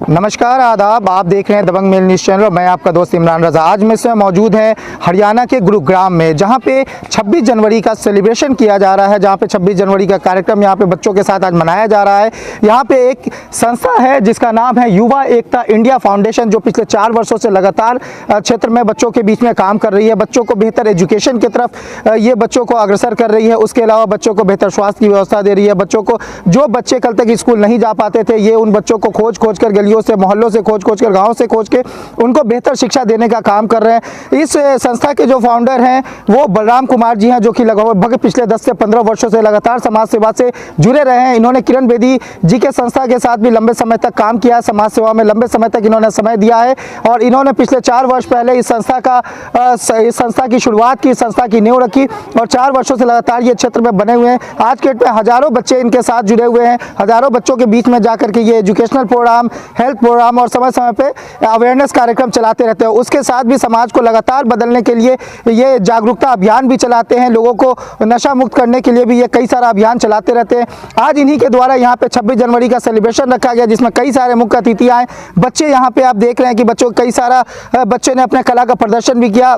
नमस्कार आदाब, आप देख रहे हैं दबंग मेल न्यूज़ चैनल। मैं आपका दोस्त इमरान रज़ा। आज मैं इसमें मौजूद हैं हरियाणा के गुरुग्राम में, जहां पे 26 जनवरी का सेलिब्रेशन किया जा रहा है, जहां पे 26 जनवरी का कार्यक्रम यहां पे बच्चों के साथ आज मनाया जा रहा है। यहां पे एक संस्था है जिसका नाम है युवा एकता इंडिया फाउंडेशन, जो पिछले 4 वर्षों से लगातार क्षेत्र में बच्चों के बीच में काम कर रही है। बच्चों को बेहतर एजुकेशन की तरफ ये बच्चों को अग्रसर कर रही है। उसके अलावा बच्चों को बेहतर स्वास्थ्य की व्यवस्था दे रही है। बच्चों को, जो बच्चे कल तक स्कूल नहीं जा पाते थे, ये उन बच्चों को खोज खोज कर, गलियों से, मोहल्लों से खोज खोज कर, गांव से खोज के उनको बेहतर शिक्षा देने का काम कर रहे हैं। इस संस्था के जो फाउंडर हैं वो बलराम कुमार जी हैं, जो कि लगभग पिछले 10 से 15 वर्षों से लगातार समाज सेवा से जुड़े रहे हैं। इन्होंने किरण बेदी जी के संस्था के साथ भी लंबे समय तक काम किया, समाज सेवा में लंबे समय तक इन्होंने समय दिया है। और इन्होंने पिछले 4 वर्ष पहले इस संस्था की शुरुआत की, संस्था की नींव रखी और 4 वर्षों से लगातार ये क्षेत्र में बने हुए हैं। आज के डेट में हजारों बच्चे इनके साथ जुड़े हुए हैं। हजारों बच्चों के बीच में जाकर के ये एजुकेशनल प्रोग्राम, हेल्थ प्रोग्राम और समय समय पे अवेयरनेस कार्यक्रम चलाते रहते हैं। उसके साथ भी समाज को लगातार बदलने के लिए ये जागरूकता अभियान भी चलाते हैं। लोगों को नशा मुक्त करने के लिए भी ये कई सारा अभियान चलाते रहते हैं। आज इन्हीं के द्वारा यहाँ पे 26 जनवरी का सेलिब्रेशन रखा गया, जिसमें कई सारे मुख्य अतिथि आए। बच्चे यहाँ पे आप देख रहे हैं कि बच्चों कई सारा बच्चों ने अपने कला का प्रदर्शन भी किया,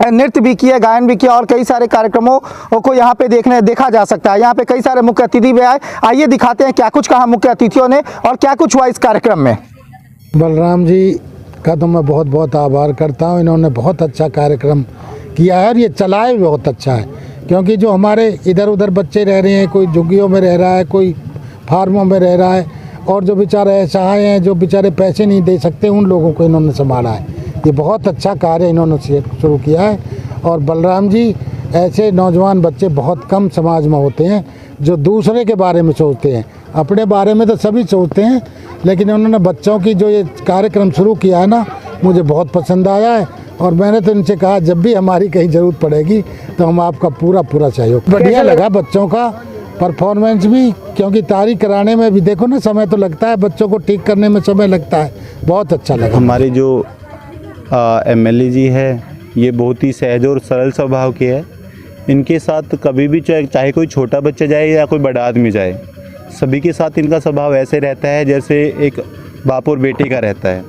नृत्य भी किया, गायन भी किया और कई सारे कार्यक्रमों को यहाँ पे देखा जा सकता है। यहाँ पे कई सारे मुख्य अतिथि भी आए। आइए दिखाते हैं क्या कुछ कहा मुख्य अतिथियों ने और क्या कुछ हुआ इस कार्यक्रम में। बलराम जी का तो मैं बहुत बहुत आभार करता हूँ। इन्होंने बहुत अच्छा कार्यक्रम किया है और ये चलाए भी बहुत अच्छा है, क्योंकि जो हमारे इधर उधर बच्चे रह रहे हैं, कोई झुग्गियों में रह रहा है, कोई फार्मों में रह रहा है, और जो बेचारे असहाय हैं, जो बेचारे पैसे नहीं दे सकते, उन लोगों को इन्होंने संभाला है। ये बहुत अच्छा कार्य इन्होंने शुरू किया है। और बलराम जी, ऐसे नौजवान बच्चे बहुत कम समाज में होते हैं जो दूसरे के बारे में सोचते हैं। अपने बारे में तो सभी सोचते हैं, लेकिन उन्होंने बच्चों की जो ये कार्यक्रम शुरू किया है ना, मुझे बहुत पसंद आया है। और मैंने तो इनसे कहा जब भी हमारी कहीं ज़रूरत पड़ेगी तो हम आपका पूरा सहयोग। बढ़िया लगा बच्चों का परफॉर्मेंस भी, क्योंकि तारीख कराने में भी देखो ना, समय तो लगता है, बच्चों को ठीक करने में समय लगता है। बहुत अच्छा लगा। हमारे जो MLA जी है, ये बहुत ही सहज और सरल स्वभाव के है। इनके साथ कभी भी चाहे कोई छोटा बच्चा जाए या कोई बड़ा आदमी जाए, सभी के साथ इनका स्वभाव ऐसे रहता है जैसे एक बाप और बेटे का रहता है।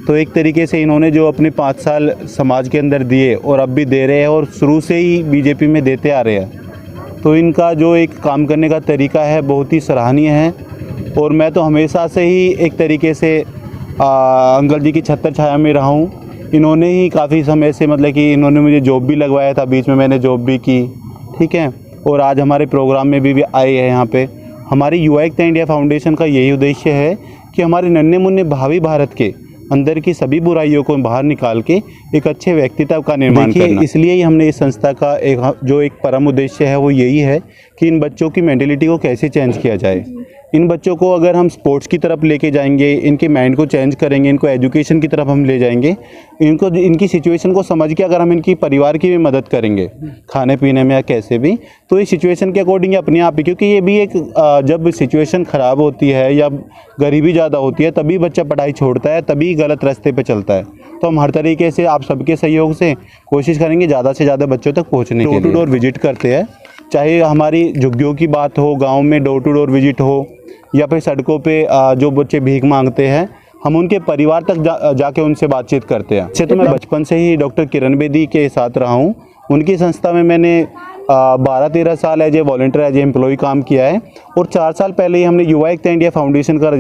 तो एक तरीके से इन्होंने जो अपने 5 साल समाज के अंदर दिए और अब भी दे रहे हैं और शुरू से ही BJP में देते आ रहे हैं, तो इनका जो एक काम करने का तरीका है बहुत ही सराहनीय है। और मैं तो हमेशा से ही एक तरीके से अंकल जी की छत्र छाया में रहा हूँ। इन्होंने ही काफ़ी समय से, मतलब कि इन्होंने मुझे जॉब भी लगवाया था, बीच में मैंने जॉब भी की, ठीक है। और आज हमारे प्रोग्राम में भी आए हैं यहाँ पे। हमारी युवा एकता इंडिया फाउंडेशन का यही उद्देश्य है कि हमारे नन्हे मुन्ने भावी भारत के अंदर की सभी बुराइयों को बाहर निकाल के एक अच्छे व्यक्तित्व का निर्माण करना। इसलिए ही हमने इस संस्था का एक परम उद्देश्य है वो यही है कि इन बच्चों की मेंटलिटी को कैसे चेंज किया जाए। इन बच्चों को अगर हम स्पोर्ट्स की तरफ लेके जाएंगे, इनके माइंड को चेंज करेंगे, इनको एजुकेशन की तरफ हम ले जाएंगे, इनको इनकी सिचुएशन को समझ के अगर हम इनकी परिवार की भी मदद करेंगे खाने पीने में या कैसे भी, तो इस सिचुएशन के अकॉर्डिंग अपने आप ही, क्योंकि ये भी एक जब सिचुएशन ख़राब होती है या गरीबी ज़्यादा होती है तभी बच्चा पढ़ाई छोड़ता है, तभी गलत रास्ते पर चलता है। तो हम हर तरीके से आप सबके सहयोग से कोशिश करेंगे ज़्यादा से ज़्यादा बच्चों तक पहुँचने के लिए। डोर टू डोर विजिट करते हैं, चाहे हमारी झुग्गियों की बात हो, गाँव में डोर टू डोर विजिट हो, या फिर सड़कों पे जो बच्चे भीख मांगते हैं, हम उनके परिवार तक जाके उनसे बातचीत करते हैं। अच्छे, तो मैं बचपन से ही डॉक्टर किरण बेदी के साथ रहा हूँ। उनकी संस्था में मैंने 12-13 साल as a volunteer, as a employee काम किया है। और 4 साल पहले ही हमने युवा एकता इंडिया फाउंडेशन का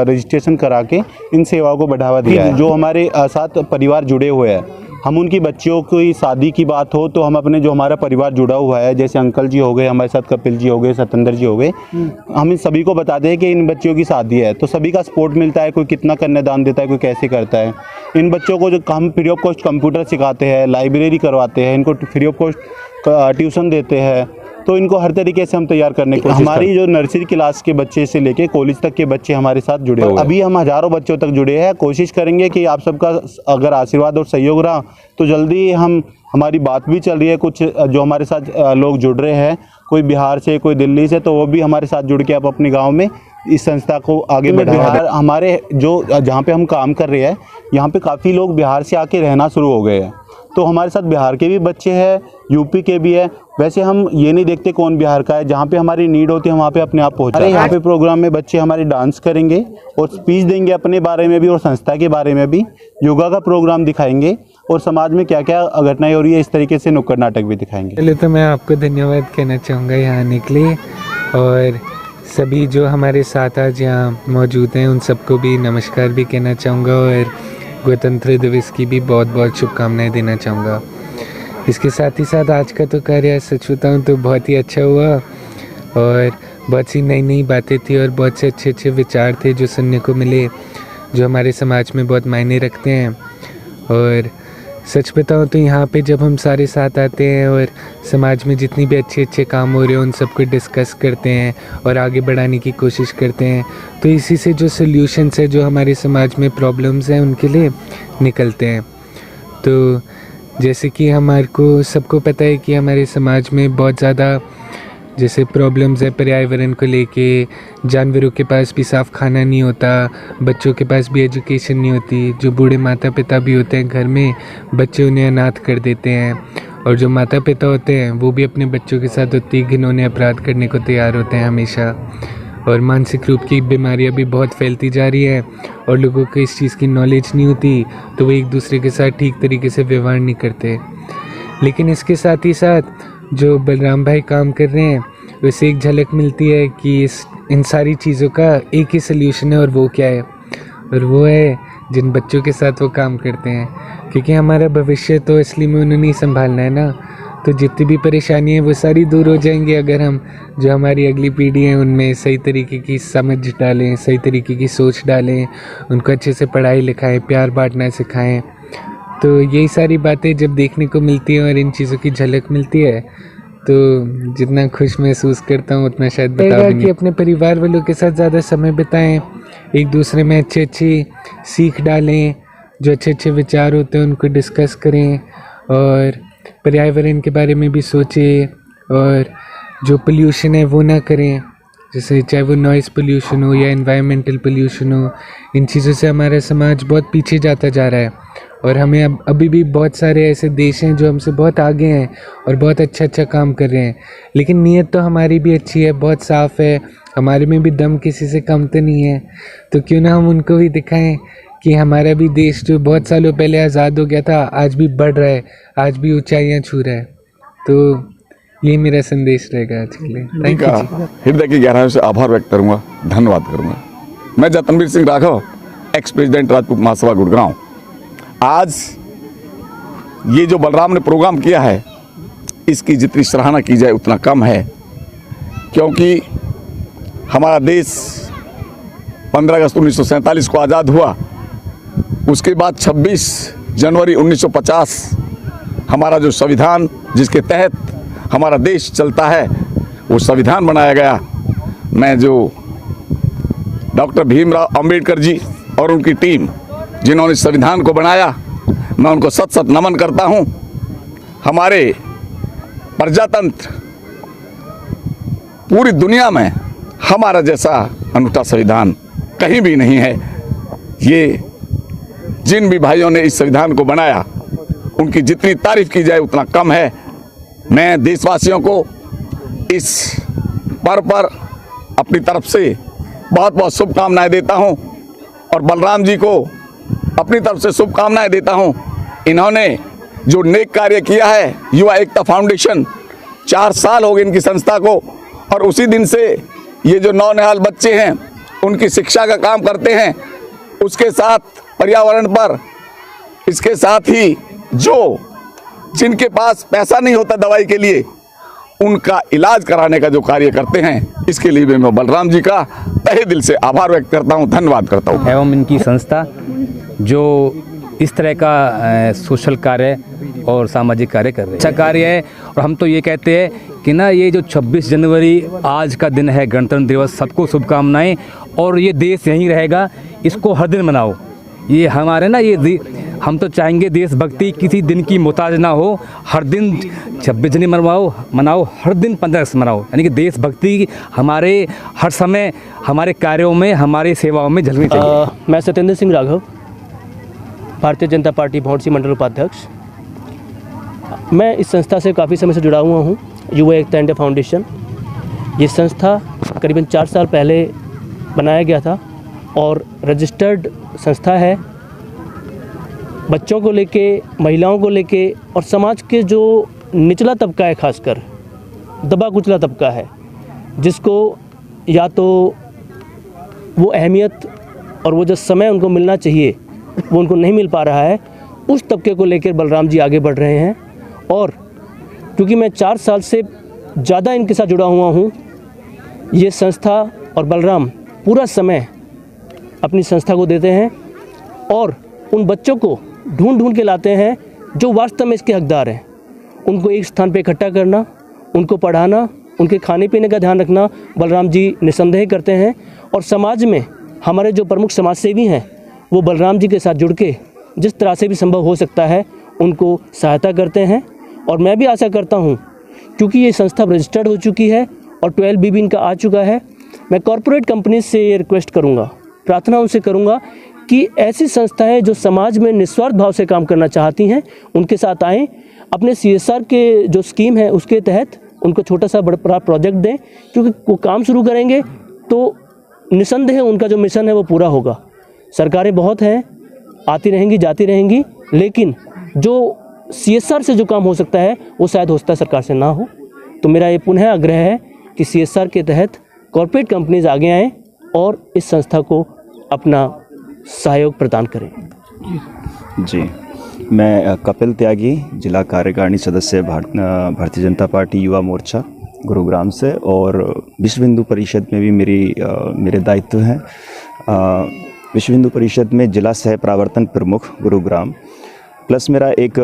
रजिस्ट्रेशन करा के इन सेवाओं को बढ़ावा दिया है। जो हमारे साथ परिवार जुड़े हुए हैं, हम उनकी बच्चियों की शादी की बात हो तो हम अपने जो हमारा परिवार जुड़ा हुआ है, जैसे अंकल जी हो गए हमारे साथ, कपिल जी हो गए, सतेंद्र जी हो गए, हम इन सभी को बताते हैं कि इन बच्चियों की शादी है, तो सभी का सपोर्ट मिलता है। कोई कितना कन्यादान देता है, कोई कैसे करता है। इन बच्चों को जो हम फ्री ऑफ कॉस्ट कंप्यूटर सिखाते हैं, लाइब्रेरी करवाते हैं, इनको फ्री ऑफ कॉस्ट ट्यूशन देते हैं। तो इनको हर तरीके से हम तैयार करने की कोशिश। हमारी जो नर्सरी क्लास के बच्चे से लेके कॉलेज तक के बच्चे हमारे साथ जुड़े हुए हैं। अभी हम हज़ारों बच्चों तक जुड़े हैं। कोशिश करेंगे कि आप सबका अगर आशीर्वाद और सहयोग रहा तो जल्दी हमारी बात भी चल रही है, कुछ जो हमारे साथ लोग जुड़ रहे हैं, कोई बिहार से, कोई दिल्ली से, तो वो भी हमारे साथ जुड़ के आप अपने गाँव में इस संस्था को आगे बढ़ाएं। हमारे जो जहाँ पे हम काम कर रहे हैं, यहाँ पे काफ़ी लोग बिहार से आके रहना शुरू हो गए हैं। तो हमारे साथ बिहार के भी बच्चे हैं, यूपी के भी है। वैसे हम ये नहीं देखते कौन बिहार का है, जहाँ पे हमारी नीड होती है वहाँ पे अपने आप पहुँचते हैं। यहाँ पे प्रोग्राम में बच्चे हमारे डांस करेंगे और स्पीच देंगे अपने बारे में भी और संस्था के बारे में भी, योगा का प्रोग्राम दिखाएंगे और समाज में क्या क्या घटनाएं हो रही है इस तरीके से नुक्कड़ नाटक भी दिखाएंगे। पहले तो मैं आपको धन्यवाद कहना चाहूँगा यहाँ आने के लिए, और सभी जो हमारे साथ आज यहाँ मौजूद हैं उन सबको भी नमस्कार भी कहना चाहूँगा और गणतंत्र दिवस की भी बहुत बहुत शुभकामनाएं देना चाहूँगा। इसके साथ ही साथ आज का तो कार्य सच बताऊँ तो बहुत ही अच्छा हुआ और बहुत सी नई नई बातें थी और बहुत से अच्छे अच्छे विचार थे जो सुनने को मिले, जो हमारे समाज में बहुत मायने रखते हैं। और सच बताऊँ तो यहाँ पे जब हम सारे साथ आते हैं और समाज में जितनी भी अच्छे अच्छे काम हो रहे हैं उन सबको डिस्कस करते हैं और आगे बढ़ाने की कोशिश करते हैं, तो इसी से जो सल्यूशंस है जो हमारे समाज में प्रॉब्लम्स हैं उनके लिए निकलते हैं। तो जैसे कि हमारे को सबको पता है कि हमारे समाज में बहुत ज़्यादा जैसे प्रॉब्लम्स है पर्यावरण को लेके, जानवरों के पास भी साफ़ खाना नहीं होता, बच्चों के पास भी एजुकेशन नहीं होती, जो बूढ़े माता पिता भी होते हैं घर में बच्चे उन्हें अनाथ कर देते हैं, और जो माता पिता होते हैं वो भी अपने बच्चों के साथ उतनी घिनौने अपराध करने को तैयार होते हैं हमेशा। और मानसिक रूप की बीमारियां भी बहुत फैलती जा रही है और लोगों को इस चीज़ की नॉलेज नहीं होती तो वो एक दूसरे के साथ ठीक तरीके से व्यवहार नहीं करते। लेकिन इसके साथ ही साथ जो बलराम भाई काम कर रहे हैं वैसे एक झलक मिलती है कि इन सारी चीज़ों का एक ही सल्यूशन है, और वो क्या है, और वो है जिन बच्चों के साथ वो काम करते हैं, क्योंकि हमारा भविष्य तो असली में उन्हें नहीं संभालना है ना। तो जितनी भी परेशानी है वो सारी दूर हो जाएंगी अगर हम जो हमारी अगली पीढ़ी है उनमें सही तरीके की समझ डालें, सही तरीके की सोच डालें, उनको अच्छे से पढ़ाई लिखाएं, प्यार बांटना सिखाएं। तो यही सारी बातें जब देखने को मिलती हैं और इन चीज़ों की झलक मिलती है तो जितना खुश महसूस करता हूँ उतना शायद बता भी नहीं। कि अपने परिवार वालों के साथ ज़्यादा समय बिताएं, एक दूसरे में अच्छी अच्छी सीख डालें, जो अच्छे अच्छे विचार होते हैं उनको डिस्कस करें, और पर्यावरण के बारे में भी सोचें, और जो पोल्यूशन है वो ना करें, जैसे चाहे वो नॉइज़ पोल्यूशन हो या एनवायरमेंटल पोल्यूशन हो। इन चीज़ों से हमारा समाज बहुत पीछे जाता जा रहा है और हमें अभी भी बहुत सारे ऐसे देश हैं जो हमसे बहुत आगे हैं और बहुत अच्छा काम कर रहे हैं, लेकिन नीयत तो हमारी भी अच्छी है, बहुत साफ़ है, हमारे में भी दम किसी से कम तो नहीं है। तो क्यों ना हम उनको भी दिखाएं कि हमारा भी देश जो बहुत सालों पहले आज़ाद हो गया था आज भी बढ़ रहा है, आज भी ऊंचाइयां छू रहा है। तो ये मेरा संदेश रहेगा आज के लिए। Thank you. हृदय की गहराइयों से आभार व्यक्त करूंगा, धन्यवाद करूंगा। मैं जतनवीर सिंह राघव, एक्स प्रेसिडेंट राजपूत महासभा गुड़गांव। आज ये जो बलराम ने प्रोग्राम किया है इसकी जितनी सराहना की जाए उतना कम है, क्योंकि हमारा देश 15 अगस्त 1947 को आज़ाद हुआ, उसके बाद 26 जनवरी 1950 हमारा जो संविधान जिसके तहत हमारा देश चलता है वो संविधान बनाया गया। मैं जो डॉक्टर भीमराव अंबेडकर जी और उनकी टीम जिन्होंने संविधान को बनाया, मैं उनको सत सत नमन करता हूं। हमारे प्रजातंत्र पूरी दुनिया में हमारा जैसा अनूठा संविधान कहीं भी नहीं है। ये जिन भी भाइयों ने इस संविधान को बनाया उनकी जितनी तारीफ की जाए उतना कम है। मैं देशवासियों को इस पर्व पर अपनी तरफ से बहुत बहुत शुभकामनाएं देता हूं और बलराम जी को अपनी तरफ से शुभकामनाएं देता हूं। इन्होंने जो नेक कार्य किया है, युवा एकता फाउंडेशन, 4 साल हो गए इनकी संस्था को, और उसी दिन से ये जो नौनिहाल बच्चे हैं उनकी शिक्षा का काम करते हैं। उसके साथ पर्यावरण पर, इसके साथ ही जो जिनके पास पैसा नहीं होता दवाई के लिए उनका इलाज कराने का जो कार्य करते हैं, इसके लिए भी मैं बलराम जी का तहे दिल से आभार व्यक्त करता हूं, धन्यवाद करता हूं। एवं इनकी संस्था जो इस तरह का सोशल कार्य और सामाजिक कार्य कर रहे हैं, अच्छा कार्य है। और हम तो ये कहते हैं कि ना, ये जो 26 जनवरी आज का दिन है, गणतंत्र दिवस, सबको शुभकामनाएं। और ये देश यहीं रहेगा, इसको हर दिन मनाओ। ये हमारे ना, ये हम तो चाहेंगे देशभक्ति किसी दिन की मोहताज ना हो, हर दिन 26 जनवरी मनाओ, हर दिन 15 अगस्त मनाओ। यानी कि देशभक्ति हमारे हर समय हमारे कार्यों में, हमारी सेवाओं में झलकनी चाहिए। मैं सत्येंद्र सिंह राघव, भारतीय जनता पार्टी भौंडसी मंडल उपाध्यक्ष। मैं इस संस्था से काफ़ी समय से जुड़ा हुआ हूँ, युवा एकता इंडिया फाउंडेशन। ये संस्था करीबन 4 साल पहले बनाया गया था और रजिस्टर्ड संस्था है। बच्चों को लेके, महिलाओं को लेके और समाज के जो निचला तबका है, खासकर दबा कुचला तबका है, जिसको या तो वो अहमियत और वो जो समय उनको मिलना चाहिए वो उनको नहीं मिल पा रहा है, उस तबके को लेकर बलराम जी आगे बढ़ रहे हैं। और क्योंकि मैं 4 साल से ज़्यादा इनके साथ जुड़ा हुआ हूँ, ये संस्था और बलराम पूरा समय अपनी संस्था को देते हैं और उन बच्चों को ढूंढ ढूंढ के लाते हैं जो वास्तव में इसके हकदार हैं। उनको एक स्थान पे इकट्ठा करना, उनको पढ़ाना, उनके खाने पीने का ध्यान रखना बलराम जी निस्संदेह करते हैं। और समाज में हमारे जो प्रमुख समाज सेवी हैं वो बलराम जी के साथ जुड़ के जिस तरह से भी संभव हो सकता है उनको सहायता करते हैं। और मैं भी आशा करता हूँ, क्योंकि ये संस्था रजिस्टर्ड हो चुकी है और 12B भी इनका आ चुका है, मैं कॉरपोरेट कंपनी से ये रिक्वेस्ट करूँगा, प्रार्थना उनसे करूँगा कि ऐसी संस्थाएं जो समाज में निस्वार्थ भाव से काम करना चाहती हैं उनके साथ आएँ। अपने CSR के जो स्कीम है उसके तहत उनको छोटा सा बड़ा प्रोजेक्ट दें, क्योंकि वो काम शुरू करेंगे तो निसंदेह उनका जो मिशन है वो पूरा होगा। सरकारें बहुत हैं, आती रहेंगी जाती रहेंगी, लेकिन जो CSR से जो काम हो सकता है वो शायद हो सकता है सरकार से ना हो। तो मेरा ये पुनः आग्रह है कि CSR के तहत कॉर्पोरेट कंपनीज आगे आएँ और इस संस्था को अपना सहयोग प्रदान करें। जी, मैं कपिल त्यागी, जिला कार्यकारिणी सदस्य भारतीय जनता पार्टी युवा मोर्चा गुरुग्राम से, और विश्व हिंदू परिषद में भी मेरे दायित्व हैं। विश्व हिंदू परिषद में जिला सह प्रवर्तन प्रमुख गुरुग्राम, प्लस मेरा एक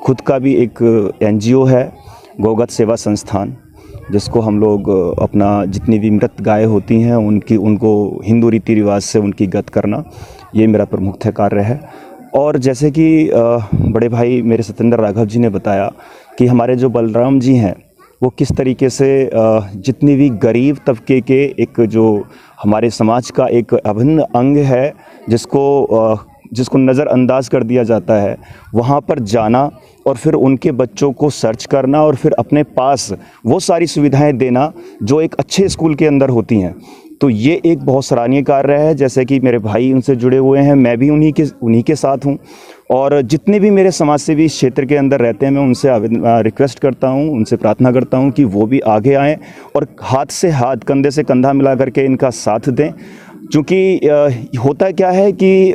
खुद का भी एक NGO है, गोगत सेवा संस्थान, जिसको हम लोग अपना जितनी भी मृत गाय होती हैं उनको हिंदू रीति रिवाज से उनकी गत करना, ये मेरा प्रमुख कार्य है। और जैसे कि बड़े भाई मेरे सत्येंद्र राघव जी ने बताया कि हमारे जो बलराम जी हैं वो किस तरीके से जितनी भी गरीब तबके के एक जो हमारे समाज का एक अभिन्न अंग है जिसको नज़रअंदाज कर दिया जाता है, वहाँ पर जाना और फिर उनके बच्चों को सर्च करना और फिर अपने पास वो सारी सुविधाएं देना जो एक अच्छे स्कूल के अंदर होती हैं। तो ये एक बहुत सराहनीय कार्य है। जैसे कि मेरे भाई उनसे जुड़े हुए हैं, मैं भी उन्हीं के साथ हूँ, और जितने भी मेरे समाज सेवी भी इस क्षेत्र के अंदर रहते हैं मैं उनसे रिक्वेस्ट करता हूँ, उनसे प्रार्थना करता हूँ कि वो भी आगे आएँ और हाथ से हाथ, कंधे से कंधा मिला करके इनका साथ दें। क्योंकि होता क्या है कि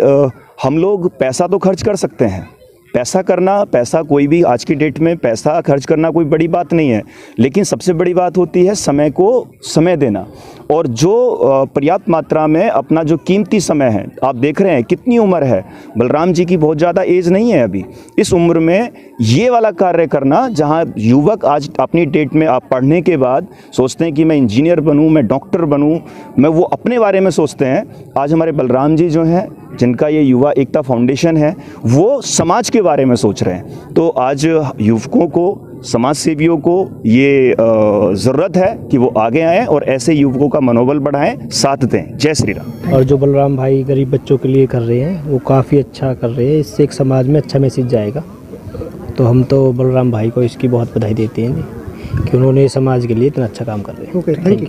हम लोग पैसा तो खर्च कर सकते हैं, पैसा कोई भी आज की डेट में पैसा खर्च करना कोई बड़ी बात नहीं है, लेकिन सबसे बड़ी बात होती है समय को समय देना। और जो पर्याप्त मात्रा में अपना जो कीमती समय है, आप देख रहे हैं कितनी उम्र है, बलराम जी की बहुत ज़्यादा एज नहीं है अभी, इस उम्र में ये वाला कार्य करना, जहाँ युवक आज अपनी डेट में आप पढ़ने के बाद सोचते हैं कि मैं इंजीनियर बनूँ, मैं डॉक्टर बनूँ, मैं वो अपने बारे में सोचते हैं। आज हमारे बलराम जी जो हैं, जिनका ये युवा एकता फाउंडेशन है, वो समाज के बारे में सोच रहे हैं। तो आज युवकों को, समाज सेवियों को ये ज़रूरत है कि वो आगे आएँ और ऐसे युवकों का मनोबल बढ़ाएं, साथ दें। जय श्री राम। और जो बलराम भाई गरीब बच्चों के लिए कर रहे हैं वो काफ़ी अच्छा कर रहे हैं, इससे एक समाज में अच्छा मैसेज जाएगा। तो हम तो बलराम भाई को इसकी बहुत बधाई देते हैं कि उन्होंने समाज के लिए इतना अच्छा काम कर रहे हैं। Okay, thank you.